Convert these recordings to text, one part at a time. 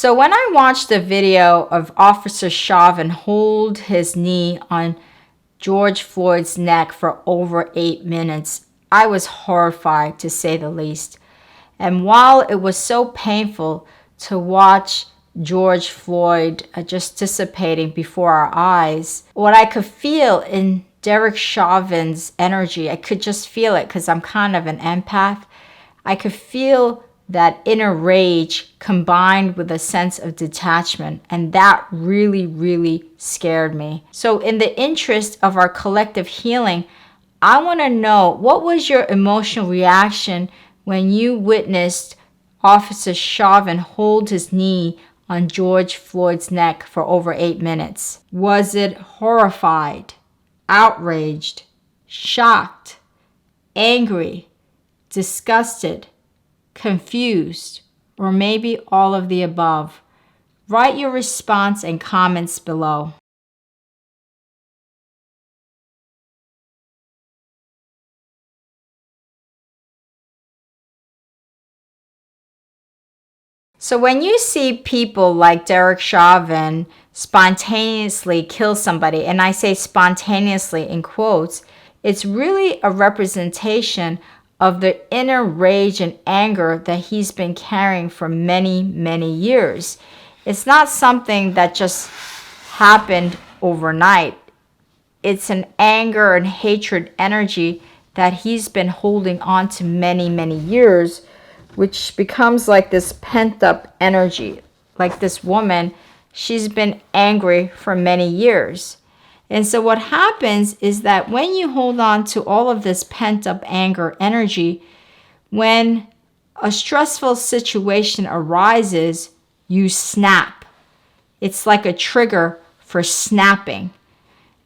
So when I watched the video of Officer Chauvin hold his knee on George Floyd's neck for over 8 minutes, I was horrified, to say the least. And while it was so painful to watch George Floyd just dissipating before our eyes, what I could feel in Derek Chauvin's energy, I could just feel it because I'm kind of an empath. I could feel that inner rage combined with a sense of detachment, and that really, really scared me. So in the interest of our collective healing, I want to know, what was your emotional reaction when you witnessed Officer Chauvin hold his knee on George Floyd's neck for over 8 minutes? Was it horrified, outraged, shocked, angry, disgusted, confused, or maybe all of the above? Write your response and comments below. So when you see people like Derek Chauvin spontaneously kill somebody, and I say spontaneously in quotes, it's really a representation of the inner rage and anger that he's been carrying for many, many years. It's not something that just happened overnight. It's an anger and hatred energy that he's been holding on to many, many years, which becomes like this pent-up energy. Like this woman, she's been angry for many years. And so what happens is that when you hold on to all of this pent-up anger energy, when a stressful situation arises, you snap. It's like a trigger for snapping.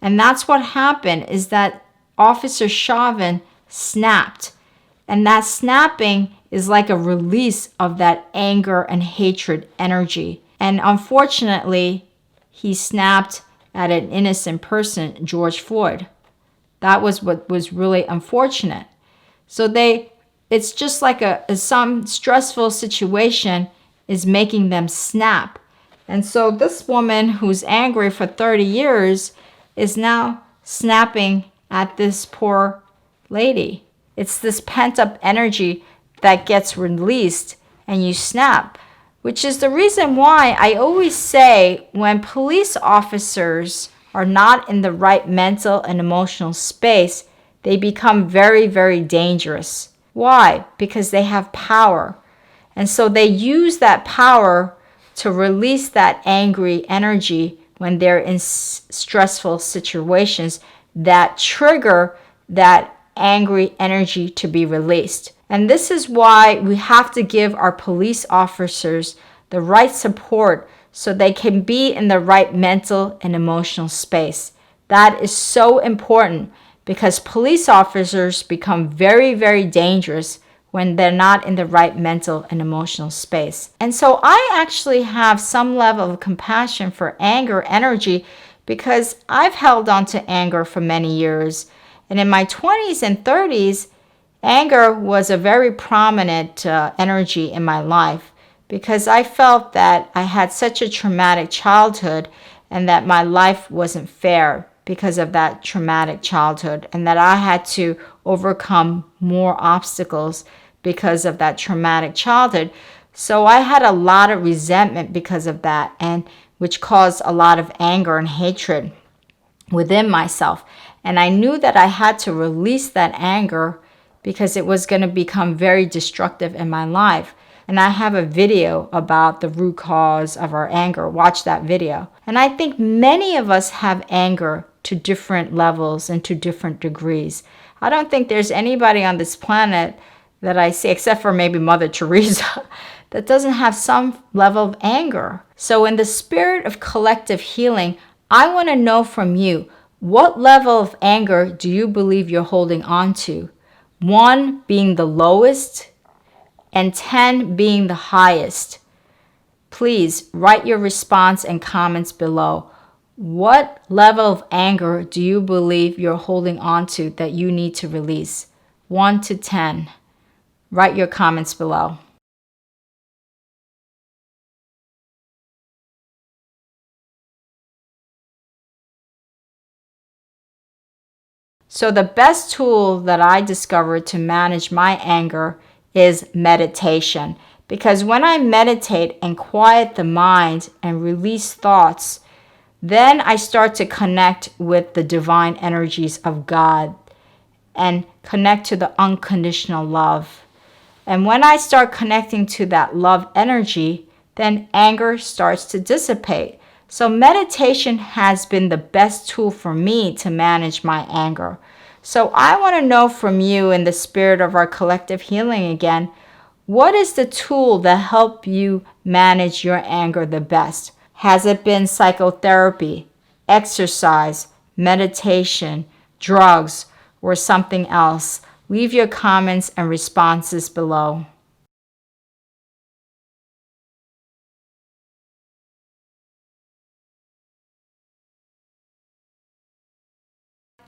And that's what happened, is that Officer Chauvin snapped. And that snapping is like a release of that anger and hatred energy. And unfortunately, he snapped at an innocent person, George Floyd. That was what was really unfortunate. So it's just like some stressful situation is making them snap. And so this woman who's angry for 30 years is now snapping at this poor lady. It's this pent-up energy that gets released and you snap, which is the reason why I always say when police officers are not in the right mental and emotional space, they become very, very dangerous. Why? Because they have power. And so they use that power to release that angry energy when they're in stressful situations that trigger that angry energy to be released. And this is why we have to give our police officers the right support so they can be in the right mental and emotional space. That is so important because police officers become very, very dangerous when they're not in the right mental and emotional space. And so I actually have some level of compassion for anger energy because I've held on to anger for many years. And in my 20s and 30s, anger was a very prominent energy in my life because I felt that I had such a traumatic childhood and that my life wasn't fair because of that traumatic childhood, and that I had to overcome more obstacles because of that traumatic childhood. So I had a lot of resentment because of that, and which caused a lot of anger and hatred within myself. And I knew that I had to release that anger because it was going to become very destructive in my life. And I have a video about the root cause of our anger. Watch that video. And I think many of us have anger to different levels and to different degrees. I don't think there's anybody on this planet that I see, except for maybe Mother Teresa, that doesn't have some level of anger. So in the spirit of collective healing, I want to know from you, what level of anger do you believe you're holding on to? 1 being the lowest and 10 being the highest. Please write your response and comments below. What level of anger do you believe you're holding on to that you need to release? 1 to 10. Write your comments below. So the best tool that I discovered to manage my anger is meditation. Because when I meditate and quiet the mind and release thoughts, then I start to connect with the divine energies of God and connect to the unconditional love. And when I start connecting to that love energy, then anger starts to dissipate. So meditation has been the best tool for me to manage my anger. So I want to know from you, in the spirit of our collective healing again, what is the tool that helped you manage your anger the best? Has it been psychotherapy, exercise, meditation, drugs, or something else? Leave your comments and responses below.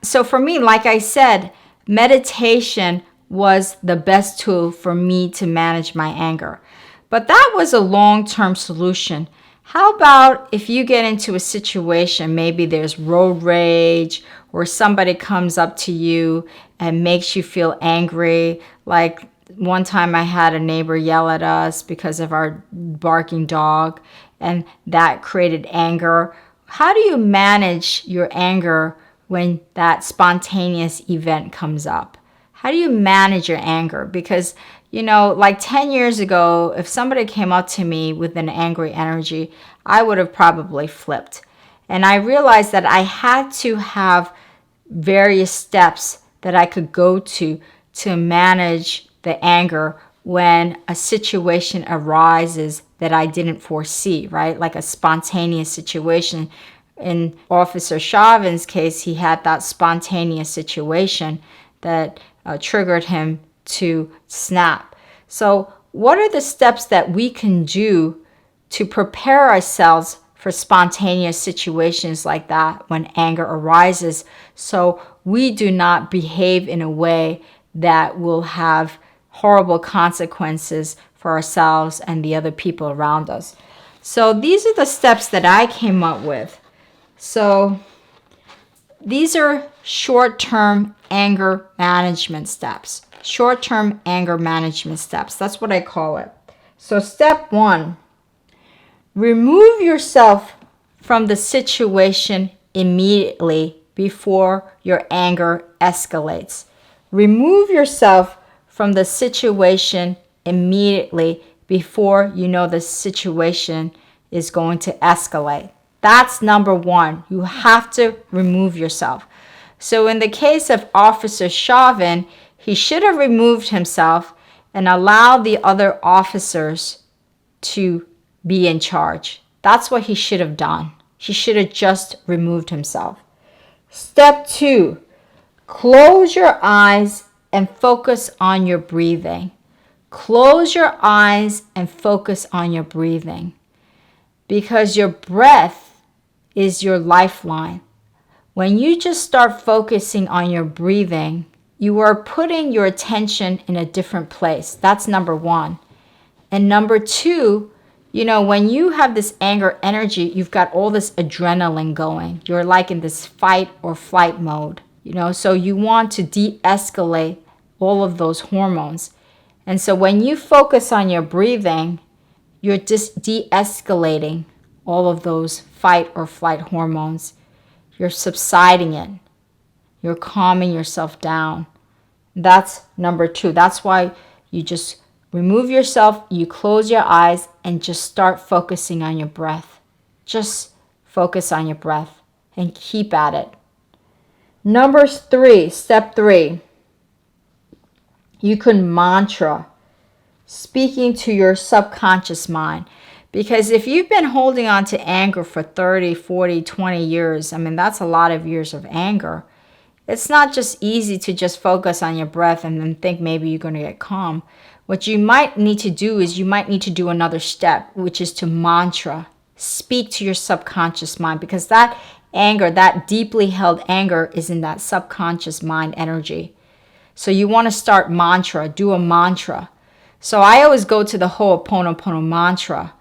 So for me, like I said, meditation was the best tool for me to manage my anger. But that was a long-term solution. How about if you get into a situation, maybe there's road rage or somebody comes up to you and makes you feel angry. Like one time I had a neighbor yell at us because of our barking dog, and that created anger. How do you manage your anger when that spontaneous event comes up? How do you manage your anger? Because, like 10 years ago, if somebody came up to me with an angry energy, I would have probably flipped. And I realized that I had to have various steps that I could go to manage the anger when a situation arises that I didn't foresee, right? Like a spontaneous situation. In Officer Chauvin's case, he had that spontaneous situation that triggered him to snap. So what are the steps that we can do to prepare ourselves for spontaneous situations like that when anger arises, so we do not behave in a way that will have horrible consequences for ourselves and the other people around us? So these are the steps that I came up with. So these are short-term anger management steps. Short-term anger management steps. That's what I call it. So step 1, remove yourself from the situation immediately before your anger escalates. Remove yourself from the situation immediately before you know the situation is going to escalate. That's number 1. You have to remove yourself. So in the case of Officer Chauvin, he should have removed himself and allowed the other officers to be in charge. That's what he should have done. He should have just removed himself. Step 2, close your eyes and focus on your breathing. Close your eyes and focus on your breathing, because your breath is your lifeline. When you just start focusing on your breathing, you are putting your attention in a different place. That's number 1. And number 2, when you have this anger energy, you've got all this adrenaline going. You're like in this fight or flight mode, so you want to de-escalate all of those hormones. And so when you focus on your breathing, you're just de-escalating all of those fight or flight hormones. You're subsiding it. You're calming yourself down. That's number 2. That's why you just remove yourself, you close your eyes, and just start focusing on your breath. Just focus on your breath and keep at it. Number 3, step 3, you can mantra, speaking to your subconscious mind. Because if you've been holding on to anger for 30, 40, 20 years, that's a lot of years of anger. It's not just easy to just focus on your breath and then think maybe you're going to get calm. What you might need to do is you might need to do another step, which is to mantra. Speak to your subconscious mind, because that anger, that deeply held anger, is in that subconscious mind energy. So you want to start mantra, do a mantra. So I always go to the Ho'oponopono mantra.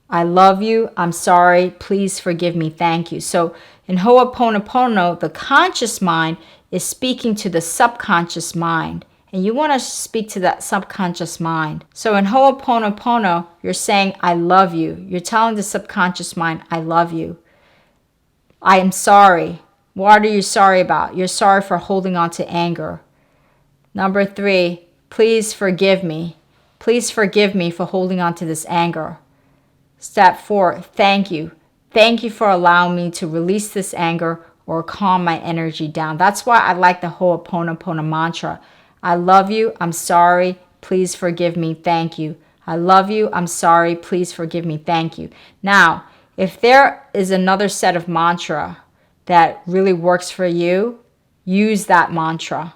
I love you, I'm sorry, please forgive me, thank you. So in Ho'oponopono, the conscious mind is speaking to the subconscious mind. And you want to speak to that subconscious mind. So in Ho'oponopono, you're saying, I love you. You're telling the subconscious mind, I love you. I am sorry. What are you sorry about? You're sorry for holding on to anger. Number 3, please forgive me. Please forgive me for holding on to this anger. Step 4, thank you. Thank you for allowing me to release this anger or calm my energy down. That's why I like the Ho'oponopono mantra. I love you, I'm sorry, please forgive me, thank you. I love you, I'm sorry, please forgive me, thank you. Now, if there is another set of mantra that really works for you, use that mantra.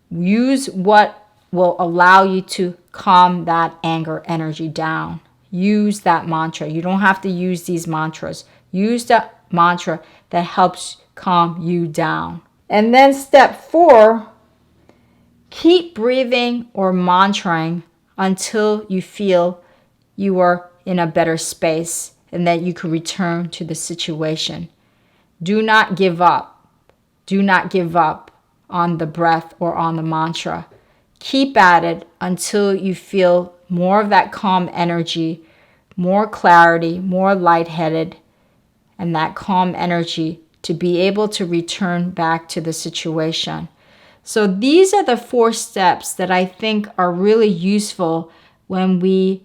Use what will allow you to calm that anger energy down. Use that mantra. You don't have to use these mantras. Use the mantra that helps calm you down. And then step 4, keep breathing or mantraing until you feel you are in a better space and that you can return to the situation. Do not give up. Do not give up on the breath or on the mantra. Keep at it until you feel more of that calm energy, more clarity, more lightheaded, and that calm energy to be able to return back to the situation. So these are the 4 steps that I think are really useful when we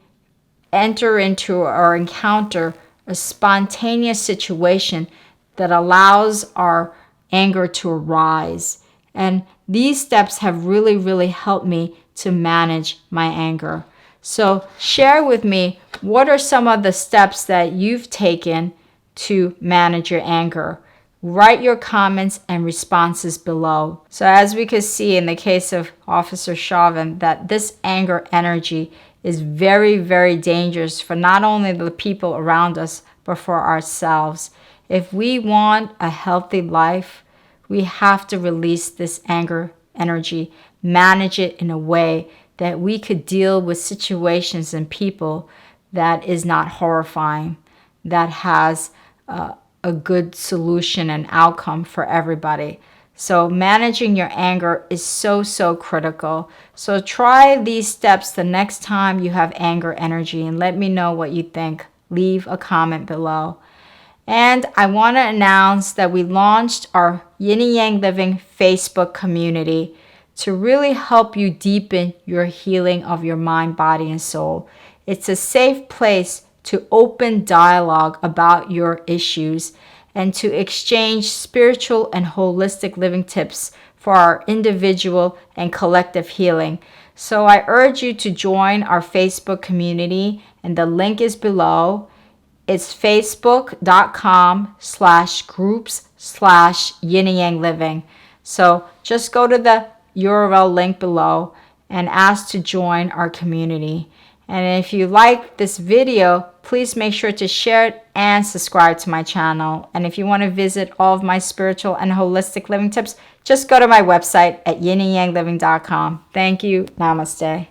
enter into or encounter a spontaneous situation that allows our anger to arise. And these steps have really, really helped me to manage my anger. So share with me, what are some of the steps that you've taken to manage your anger? Write your comments and responses below. So as we could see in the case of Officer Chauvin, that this anger energy is very, very dangerous for not only the people around us, but for ourselves. If we want a healthy life, we have to release this anger energy, manage it in a way that we could deal with situations and people that is not horrifying, that has a good solution and outcome for everybody. So managing your anger is so, so critical. So try these steps the next time you have anger energy and let me know what you think. Leave a comment below. And I want to announce that we launched our Yin-Yang Living Facebook community to really help you deepen your healing of your mind, body, and soul. It's a safe place to open dialogue about your issues and to exchange spiritual and holistic living tips for our individual and collective healing. So I urge you to join our Facebook community, and the link is below. It's facebook.com/groups/yin-yang living. So just go to the URL link below and ask to join our community. And if you like this video, please make sure to share it and subscribe to my channel. And if you want to visit all of my spiritual and holistic living tips, just go to my website at yinandyangliving.com. Thank you. Namaste.